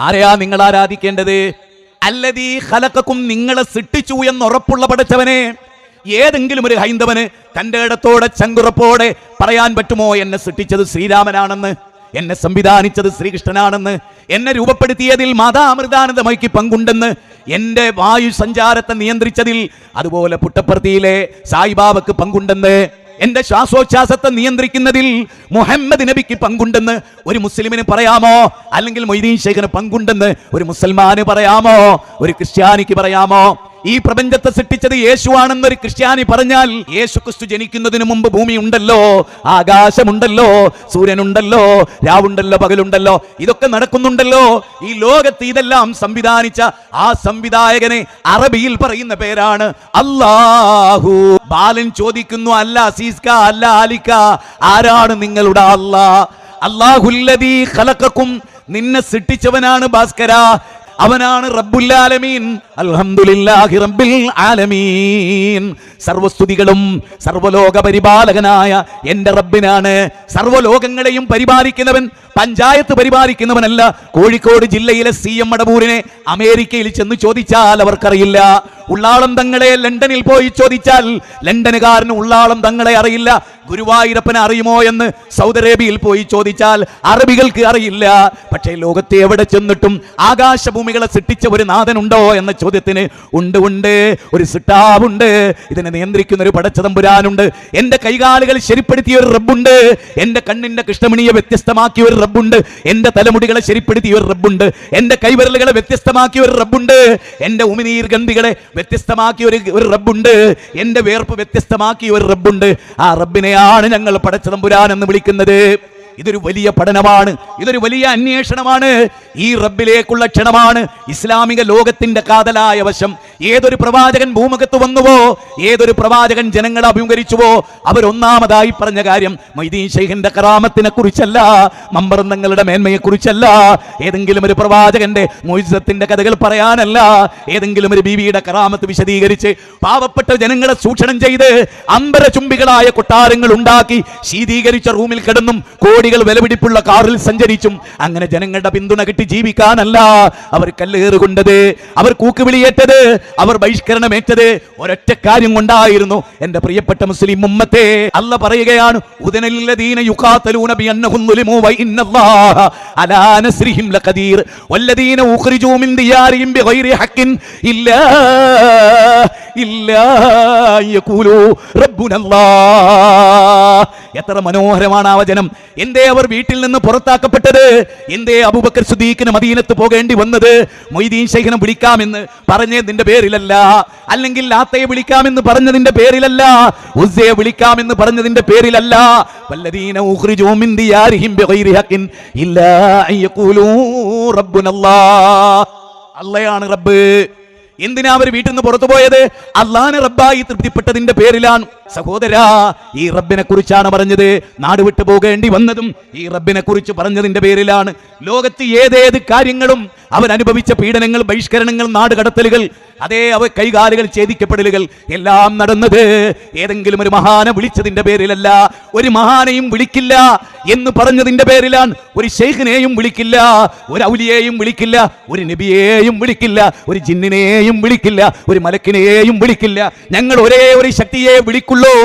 ആരെയാ നിങ്ങൾ ആരാധിക്കേണ്ടത്? അല്ലദീ ഖലഖക്കും, നിങ്ങളെ സൃഷ്ടിച്ചു എന്നുറപ്പുള്ള പടച്ചവനെ. ഏതെങ്കിലും ഒരു ഹൈന്ദവന് തന്റെ ഇടത്തോടെ ചങ്കുറപ്പോടെ പറയാൻ പറ്റുമോ എന്നെ സൃഷ്ടിച്ചത് ശ്രീരാമനാണെന്ന്, എന്നെ സംവിധാനിച്ചത് ശ്രീകൃഷ്ണനാണെന്ന്, എന്നെ രൂപപ്പെടുത്തിയതിൽ മാതാമൃതാനന്ദമയ്ക്ക് പങ്കുണ്ടെന്ന്, എന്റെ വായു സഞ്ചാരത്തെ നിയന്ത്രിച്ചതിൽ അതുപോലെ പുട്ടപ്പർത്തിയിലെ സായിബാബക്ക് പങ്കുണ്ടെന്ന്, എന്റെ ശ്വാസോച്ഛ്വാസത്തെ നിയന്ത്രിക്കുന്നതിൽ മുഹമ്മദ് നബിക്ക് പങ്കുണ്ടെന്ന് ഒരു മുസ്ലിമിന് പറയാമോ? അല്ലെങ്കിൽ മൊയ്തീൻ ശൈഖിന് പങ്കുണ്ടെന്ന് ഒരു മുസൽമാന് പറയാമോ? ഒരു ക്രിസ്ത്യാനിക്ക് പറയാമോ? ഈ പ്രപഞ്ചത്തെ സൃഷ്ടിച്ചത് യേശുവാണെന്നൊരു ക്രിസ്ത്യാനി പറഞ്ഞാൽ, യേശു ക്രിസ്തു ജനിക്കുന്നതിന് മുമ്പ് ഭൂമി ഉണ്ടല്ലോ, ആകാശമുണ്ടല്ലോ, സൂര്യനുണ്ടല്ലോ, രാവുണ്ടല്ലോ, പകലുണ്ടല്ലോ, ഇതൊക്കെ നടക്കുന്നുണ്ടല്ലോ. ഈ ലോകത്ത് ഇതെല്ലാം സംവിധാനിച്ച ആ സംവിധായകനെ അറബിയിൽ പറയുന്ന പേരാണ് അല്ലാഹു. ബാലൻ ചോദിക്കുന്നു, അല്ല അസീസ്ക, അല്ല ആലിക്ക, ആരാണ് നിങ്ങളുടെ അല്ലാഹ്? അല്ലാഹുല്ലദീ ഖലഖക്കും, നിന്നെ സൃഷ്ടിച്ചവനാണ് ഭാസ്കര, അവനാണ് റബ്ബുൽ ആലമീൻ. അൽഹംദുലില്ലാഹി റബ്ബിൽ ആലമീൻ. സർവസ്തുതികളും സർവലോക പരിപാലകനായ എന്റെ റബ്ബിനാണ്. സർവലോകങ്ങളെയും പരിപാലിക്കുന്നവൻ പഞ്ചായത്ത് പരിപാലിക്കുന്നവനല്ല. കോഴിക്കോട് ജില്ലയിലെ CM മടവൂരിനെ അമേരിക്കയിൽ ചെന്ന് ചോദിച്ചാൽ അവർക്കറിയില്ല. ഉള്ളാളം തങ്ങളെ ലണ്ടനിൽ പോയി ചോദിച്ചാൽ ലണ്ടനുകാരന് ഉള്ളാളം തങ്ങളെ അറിയില്ല. ഗുരുവായൂരപ്പനെ അറിയുമോ എന്ന് സൗദി അറേബ്യയിൽ പോയി ചോദിച്ചാൽ അറബികൾക്ക് അറിയില്ല. പക്ഷേ ലോകത്തെ എവിടെ ചെന്നിട്ടും ആകാശഭൂമികളെ സൃഷ്ടിച്ച ഒരു നാഥനുണ്ടോ എന്ന ചോദ്യത്തിന് ഉണ്ട്, ഉണ്ട്, ഒരു സിട്ടാവുണ്ട്. ഇതിനെ നിയന്ത്രിക്കുന്ന ഒരു പടച്ചതമ്പുരാനുണ്ട്. എന്റെ കൈകാലുകൾ ശരിപ്പെടുത്തിയ ഒരു റബ്ബുണ്ട്. എന്റെ കണ്ണിന്റെ കൃഷ്ണമണിയെ വ്യത്യസ്തമാക്കിയ ഒരു റബ്ബുണ്ട്. എന്റെ തലമുടികളെ ശരിപ്പെടുത്തിയ ഒരു റബ്ബുണ്ട്. എന്റെ കൈവിരലുകളെ വ്യത്യസ്തമാക്കിയ ഒരു റബ്ബുണ്ട്. എന്റെ ഉമിനീർ ഗന്ധികളെ വ്യത്യസ്തമാക്കിയ ഒരു റബ്ബുണ്ട്. എന്റെ വേർപ്പ് വ്യത്യസ്തമാക്കിയ ഒരു റബ്ബുണ്ട്. ആ റബ്ബിനെയാണ് ഞങ്ങൾ പടച്ചതമ്പുരാൻ എന്ന് വിളിക്കുന്നത്. ഇതൊരു വലിയ പഠനമാണ്, ഇതൊരു വലിയ അന്വേഷണമാണ്. ഈ റബ്ബിലേക്കുള്ള ക്ഷണമാണ് ഇസ്ലാമിക ലോകത്തിന്റെ കാതലായ വശം. ഏതൊരു പ്രവാചകൻ ഭൂമുഖത്ത് വന്നുവോ, ഏതൊരു പ്രവാചകൻ ജനങ്ങളെ അഭിമുഖീകരിച്ചുവോ, അവരൊന്നാമതായി പറഞ്ഞ കാര്യം മൊയ്തീൻ ശൈഖിന്റെ കറാമത്തിനെ കുറിച്ചല്ല, മമ്പറന്തങ്ങളുടെ മേന്മയെ കുറിച്ചല്ല, ഏതെങ്കിലും ഒരു പ്രവാചകന്റെ മുഅ്ജിസത്തിന്റെ കഥകൾ പറയാനല്ല, ഏതെങ്കിലും ഒരു ബീവിയുടെ കറാമത്ത് വിശദീകരിച്ച് പാവപ്പെട്ട ജനങ്ങളെ ചൂഷണം ചെയ്ത് അമ്പരചുംബികളായ കൊട്ടാരങ്ങൾ ഉണ്ടാക്കി ശീതീകരിച്ച റൂമിൽ കിടന്നും കോടികൾ വിലപിടിപ്പുള്ള കാറിൽ സഞ്ചരിച്ചും അങ്ങനെ ജനങ്ങളുടെ പിന്തുണ കിട്ടി ജീവിക്കാനല്ല അവർ കല്ലേറുകൊണ്ടത്, അവർ കൂക്കുവിളിയേറ്റത്, അവർ ബഹിഷ്കരണമേറ്റത് ഒരൊറ്റ കാര്യം കൊണ്ടായിരുന്നു. എന്റെ പ്രിയപ്പെട്ട മുസ്ലിം ഉമ്മത്തെ, അല്ലാഹ് പറയുകയാണ്, ഉദനലില്ലദീന യുഖാതലൂന ബിഅന്നഹും ളുലിമു വ ഇന്നല്ലാഹ അലാ നസ്രിഹിം ലഖദീർ വല്ലദീന ഉഖ്രിജൂ മിൻ ദിയാരിഹിം ബിഗൈരി ഹഖിൻ ഇല്ലാ യഖൂലു റബ്ബുനല്ലാഹ്. എത്ര മനോഹരമാണ് ആ വചനം. എന്തേ അവർ വീട്ടിൽ നിന്ന് പുറത്താക്കപ്പെട്ടത്? എന്തേ അബൂബക്കർ സിദ്ദീഖിന് മദീനത്ത് പോകേണ്ടി വന്നത്? മൊയ്തീൻ ശൈഖിനെ വിളിക്കാമെന്ന് പറഞ്ഞതിന്റെ പേരിലല്ല, അല്ലെങ്കിൽ ലാത്തയെ വിളിക്കാമെന്ന് പറഞ്ഞതിന്റെ പേരിലല്ല, ഉസ്സയെ വിളിക്കാമെന്ന് പറഞ്ഞതിന്റെ പേരിലല്ല. വല്ലദീന ഉഖ്രിജൂ മിൻ ദിയാരിഹിം ബിഗൈരി ഹഖിൻ ഇല്ലാ യഖൂലൂ റബ്ബുനല്ലാഹ്. അല്ലാഹയാണ് റബ്ബ്. എന്തിനാ അവർ വീട്ടിൽ നിന്ന് പുറത്തു പോയത്? അല്ലാഹനെ റബ്ബായി തൃപ്തിപ്പെട്ടതിന്റെ പേരിലാണ്. സഹോദരാ, ഈ റബ്ബിനെ കുറിച്ചാണ് പറഞ്ഞത്. നാട് വിട്ടു പോകേണ്ടി വന്നതും ഈ റബ്ബിനെ കുറിച്ച് പറഞ്ഞതിന്റെ പേരിലാണ്. ലോകത്ത് ഏതേത് കാര്യങ്ങളും അവൻ അനുഭവിച്ച പീഡനങ്ങൾ, ബഹിഷ്കരണങ്ങൾ, നാട് കടത്തലുകൾ, അതേ അവ കൈകാലുകൾ ഛേദിക്കപ്പെടലുകൾ എല്ലാം നടന്നത് ഏതെങ്കിലും ഒരു മഹാനെ വിളിച്ചതിന്റെ പേരിലല്ല. ഒരു മഹാനെയും വിളിക്കില്ല എന്ന് പറഞ്ഞതിന്റെ പേരിലാണ്. ഒരു ശൈഖിനെയും വിളിക്കില്ല, ഒരു ഔലിയെയും വിളിക്കില്ല, ഒരു നബിയെയും വിളിക്കില്ല, ഒരു ജിന്നിനെയും വിളിക്കില്ല, ഒരു മലക്കിനെയും വിളിക്കില്ല. ഞങ്ങൾ ഒരേ ഒരു ശക്തിയെ വിളിക്കുള്ളൂ.